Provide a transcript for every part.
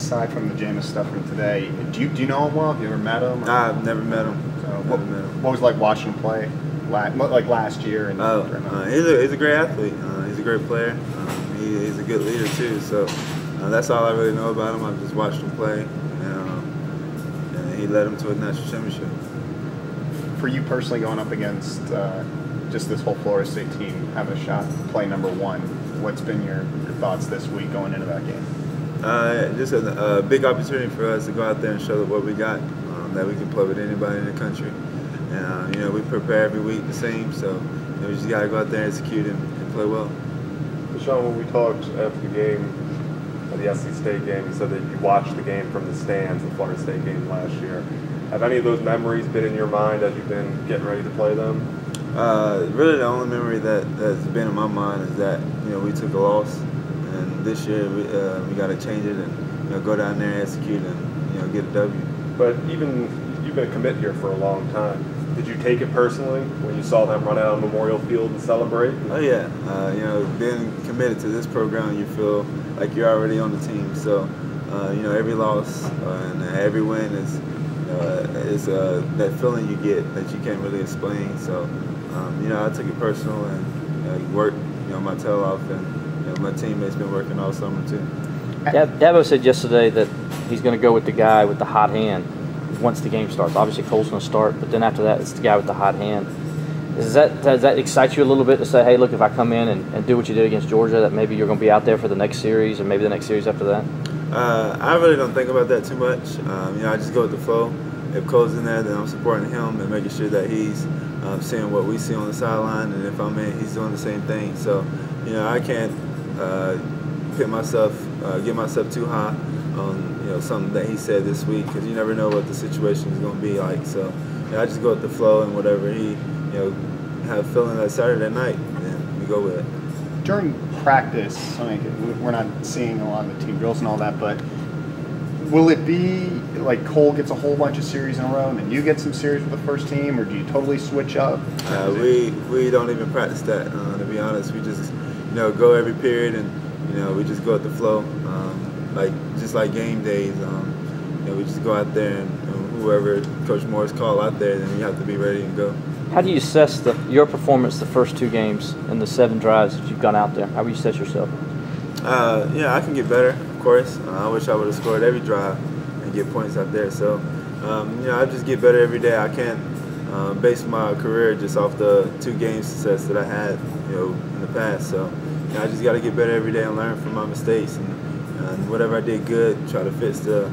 aside from the Jameis stuff from today, do you know him well? Have you ever met him? I've never met him. What was it like watching him play, like last year? And he's a great athlete. He's a great player. He's a good leader too. So that's all I really know about him. I've just watched him play, and he led him to a national championship. For you personally, going up against just this whole Florida State team, having a shot to play number one, what's been your thoughts this week going into that game? Just a big opportunity for us to go out there and show what we got, that we can play with anybody in the country. And, we prepare every week the same, so we just got to go out there and execute and play well. Deshaun, when we talked after the game, the SC State game, you said that you watched the game from the stands, the Florida State game last year. Have any of those memories been in your mind as you've been getting ready to play them? Really the only memory that's been in my mind is that, we took a loss. And this year we got to change it and go down there and execute and get a W. But even you've been a commit here for a long time. Did you take it personally when you saw them run out on Memorial Field and celebrate? Oh yeah, being committed to this program, you feel like you're already on the team. So every loss and every win is that feeling you get that you can't really explain. So I took it personal and worked my tail off, and my teammates been working all summer too. Dabo said yesterday that he's going to go with the guy with the hot hand once the game starts. Obviously Cole's going to start, but then after that it's the guy with the hot hand. Does that excite you a little bit to say, hey, look, if I come in and do what you did against Georgia, that maybe you're going to be out there for the next series or maybe the next series after that? I really don't think about that too much. I just go with the flow. If Cole's in there, then I'm supporting him and making sure that he's seeing what we see on the sideline, and if I'm in, he's doing the same thing. So, I can't get myself too high on something that he said this week, because you never know what the situation is going to be like. So I just go with the flow, and whatever he have feeling that Saturday night, and we go with it. During practice, we're not seeing a lot of the team drills and all that, but will it be like Cole gets a whole bunch of series in a row and then you get some series with the first team, or do you totally switch up? We don't even practice that, to be honest. We just go every period, and we just go with the flow, just like game days. We just go out there, and whoever Coach Morris call out there, then you have to be ready and go. How do you assess your performance the first two games and the 7 drives that you've gone out there? How do you assess yourself? I can get better, of course. I wish I would have scored every drive and get points out there. So, I just get better every day. I can't base my career just off the 2 game success that I had, in the past. So, I just got to get better every day and learn from my mistakes, and whatever I did good, try to fix the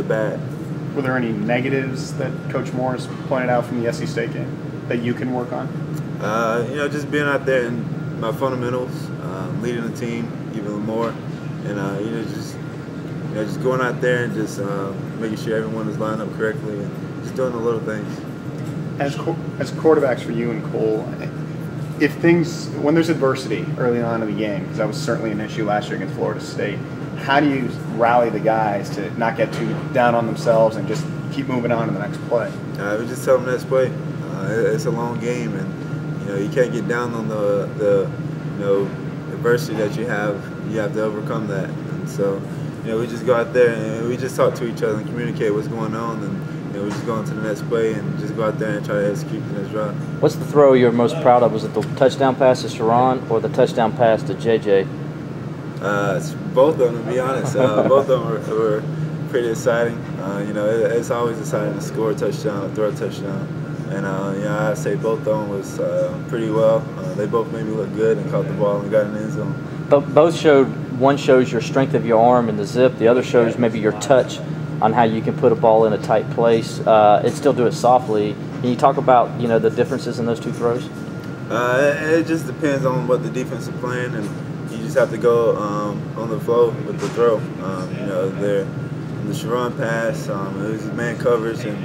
bad. Were there any negatives that Coach Morris pointed out from the SC State game that you can work on? Just being out there and my fundamentals, leading the team even more, and just going out there and just making sure everyone is lined up correctly and just doing the little things. As quarterbacks for you and Cole, when there's adversity early on in the game, because that was certainly an issue last year against Florida State, how do you rally the guys to not get too down on themselves and just keep moving on to the next play? We just tell them next play. It's a long game, and you can't get down on the adversity that you have. You have to overcome that, and so we just go out there and we just talk to each other and communicate what's going on, and we just go into the next play and just go out there and try to execute the next drive. What's the throw you're most proud of? Was it the touchdown pass to Sharon or the touchdown pass to JJ? It's both of them, to be honest. Both of them were pretty exciting. It's always exciting to score a touchdown, throw a touchdown. And I say both of them was pretty well. They both made me look good and caught the ball and got in the end zone. But one shows your strength of your arm and the zip. The other shows maybe your touch on how you can put a ball in a tight place and still do it softly. Can you talk about the differences in those 2 throws? It just depends on what the defense is playing, and you just have to go on the flow with the throw. The Sharon pass, it was man coverage, and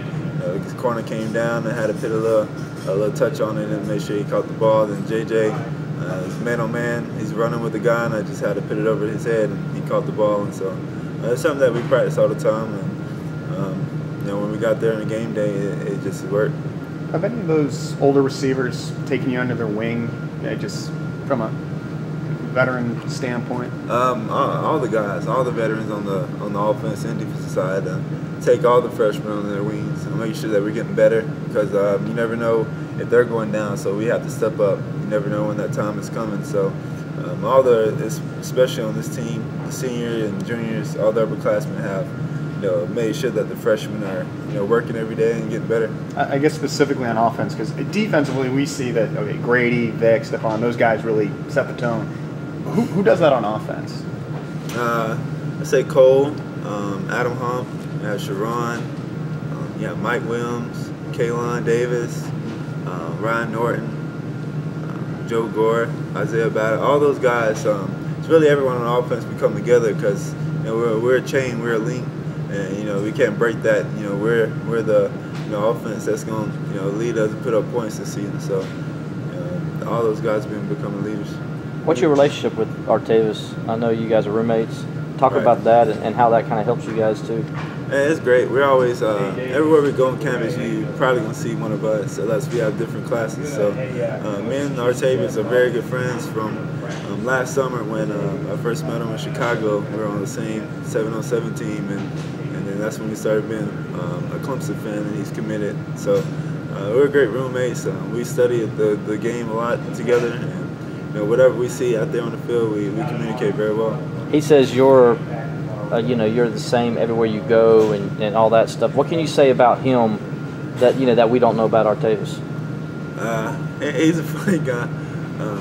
his corner came down and had to put a little touch on it and make sure he caught the ball. Then JJ, man on man, he's running with the guy, and I just had to put it over his head, and he caught the ball. And so it's something that we practice all the time. And when we got there on the game day, it just worked. Have any of those older receivers taken you under their wing, just from a veteran standpoint? All the guys, all the veterans on the offense and defensive side, take all the freshmen on their wings and make sure that we're getting better, because you never know if they're going down, so we have to step up. You never know when that time is coming. So especially on this team, the seniors and juniors, all the upperclassmen have made sure that the freshmen are working every day and getting better. I guess specifically on offense, because defensively we see that Grady, Vic, Stephon, those guys really set the tone. Who does that on offense? I say Cole, Adam Hump, Sharon, Mike Williams, Kaylon Davis, Ryan Norton, Joe Gore, Isaiah Battle, all those guys. It's really everyone on offense we come together, because we're a chain, we're a link, and we can't break that. We're the offense that's going to lead us to put up points this season. So all those guys have been becoming leaders. What's your relationship with Artavis? I know you guys are roommates. Talk about that and how that kind of helps you guys too. It's great. We're always everywhere we go on campus, you probably gonna see one of us, unless we have different classes. So me and Artavius are very good friends from last summer when I first met him in Chicago. We were on the same 7-on-7 team, and then that's when we started being a Clemson fan, and he's committed. So we're great roommates. We study the game a lot together, and whatever we see out there on the field, we communicate very well. He says you're the same everywhere you go and all that stuff. What can you say about him that we don't know about Artavis? He's a funny guy.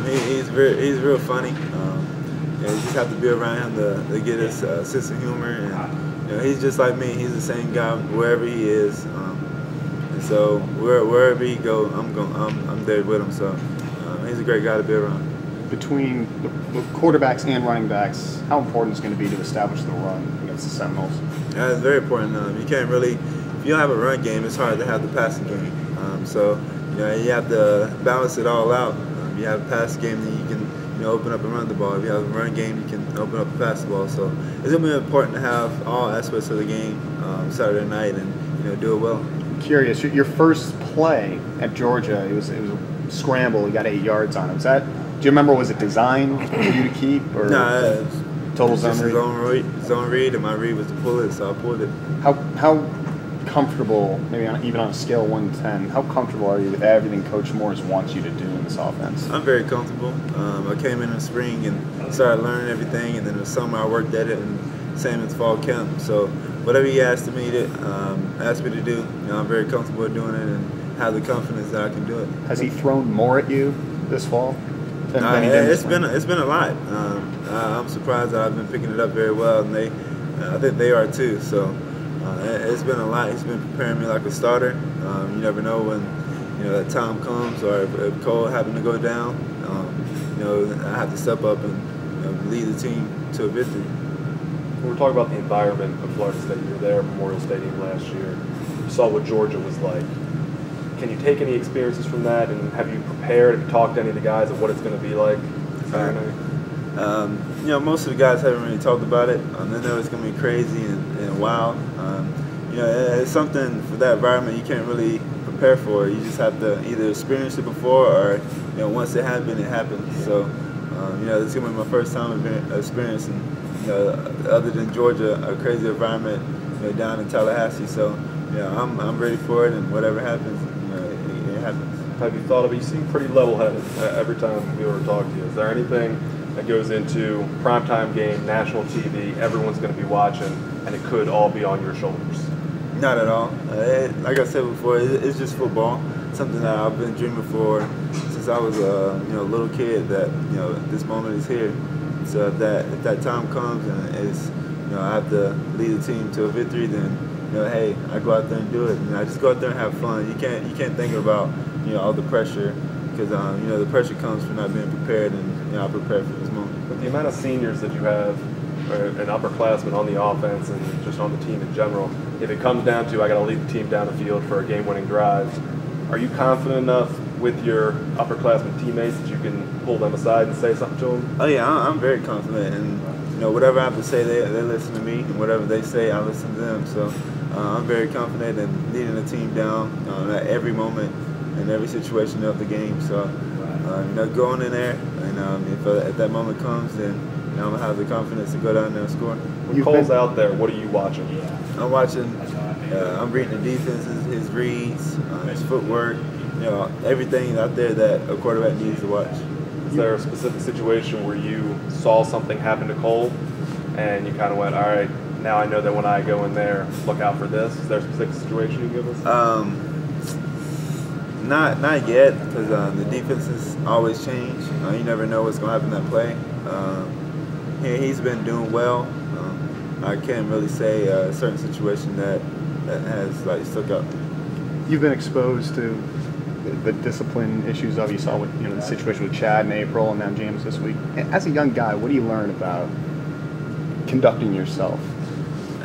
He's real funny. You just have to be around him to get his sense of humor. And he's just like me. He's the same guy wherever he is. And so wherever he goes, I'm there with him. So he's a great guy to be around. Between the quarterbacks and running backs, how important is it going to be to establish the run against the Seminoles? It's very important. You can't really, if you don't have a run game, it's hard to have the passing game. So you have to balance it all out. You have a pass game, then you can open up and run the ball. If you have a run game, you can open up and pass the ball. So it's going to be important to have all aspects of the game Saturday night and do it well. I'm curious, your first play at Georgia, it was a scramble. You got 8 yards on it. Do you remember, was it designed for you to keep? Or no, total zone read? Zone read, and my read was to pull it, so I pulled it. How comfortable, maybe even on a scale of 1 to 10, how comfortable are you with everything Coach Morris wants you to do in this offense? I'm very comfortable. I came in the spring and started learning everything, and then in the summer I worked at it, and same as fall camp. So whatever he asked me to do, I'm very comfortable doing it and have the confidence that I can do it. Has he thrown more at you this fall? It's been a lot. I'm surprised that I've been picking it up very well, and I think they are too. So it's been a lot. He's been preparing me like a starter. You never know when that time comes, or if Cole happened to go down. I have to step up and lead the team to a victory. When we're talking about the environment of Florida State, you were there at Memorial Stadium last year. You saw what Georgia was like. Can you take any experiences from that, and have you prepared? Have you talked to any of the guys of what it's going to be like Saturday night? Most of the guys haven't really talked about it. They know it's going to be crazy and wild. It's something for that environment you can't really prepare for. You just have to either experience it before, or once it happens, it happens. So this is going to be my first time experiencing other than Georgia, a crazy environment down in Tallahassee. So I'm ready for it, and whatever happens, it happens. Have you thought of it? You seem pretty level-headed every time we were to talk to you. Is there anything that goes into primetime game, national TV, everyone's going to be watching, and it could all be on your shoulders? Not at all. Like I said before, it's just football. Something that I've been dreaming for since I was a little kid. That this moment is here. So if that time comes and it's I have to lead the team to a victory, then hey, I go out there and do it. I just go out there and have fun. You can't think about all the pressure, because the pressure comes from not being prepared, and I prepared for this moment. With the amount of seniors that you have, and upperclassmen on the offense and just on the team in general, if it comes down to I got to lead the team down the field for a game-winning drive, are you confident enough with your upperclassmen teammates that you can pull them aside and say something to them? Oh yeah, I'm very confident, and whatever I have to say, they listen to me, and whatever they say, I listen to them. So I'm very confident in leading the team down at every moment and every situation of the game. So going in there, and if that moment comes, then I'm gonna have the confidence to go down there and score. When Cole's out there, what are you watching? I'm watching. I'm reading the defenses, his reads, his footwork. Everything out there that a quarterback needs to watch. Is there a specific situation where you saw something happen to Cole, and you kind of went, all right, now I know that when I go in there, look out for this? Is there a specific situation you can give us? Not yet, because the defenses always change. You never know what's going to happen in that play. He's been doing well. I can't really say a certain situation that has stuck up. You've been exposed to the discipline issues of you saw with the situation with Chad in April and now James this week. As a young guy, what do you learn about conducting yourself?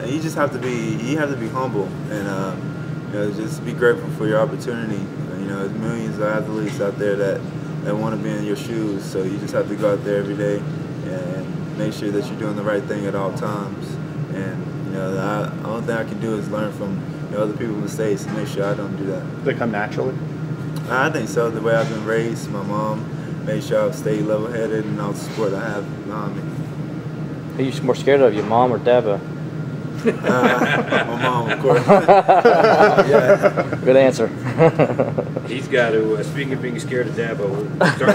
You just have to be humble and just be grateful for your opportunity. There's millions of athletes out there that want to be in your shoes, so you just have to go out there every day and make sure that you're doing the right thing at all times. And the only thing I can do is learn from other people's mistakes and make sure I don't do that. Does it come naturally? I think so. The way I've been raised, my mom made sure I've stayed level-headed and all the support I have behind me. Who are you more scared of, your mom or Dabo? My mom, of course. Yeah. Good answer. He's got to, speaking of being scared of Dabo, start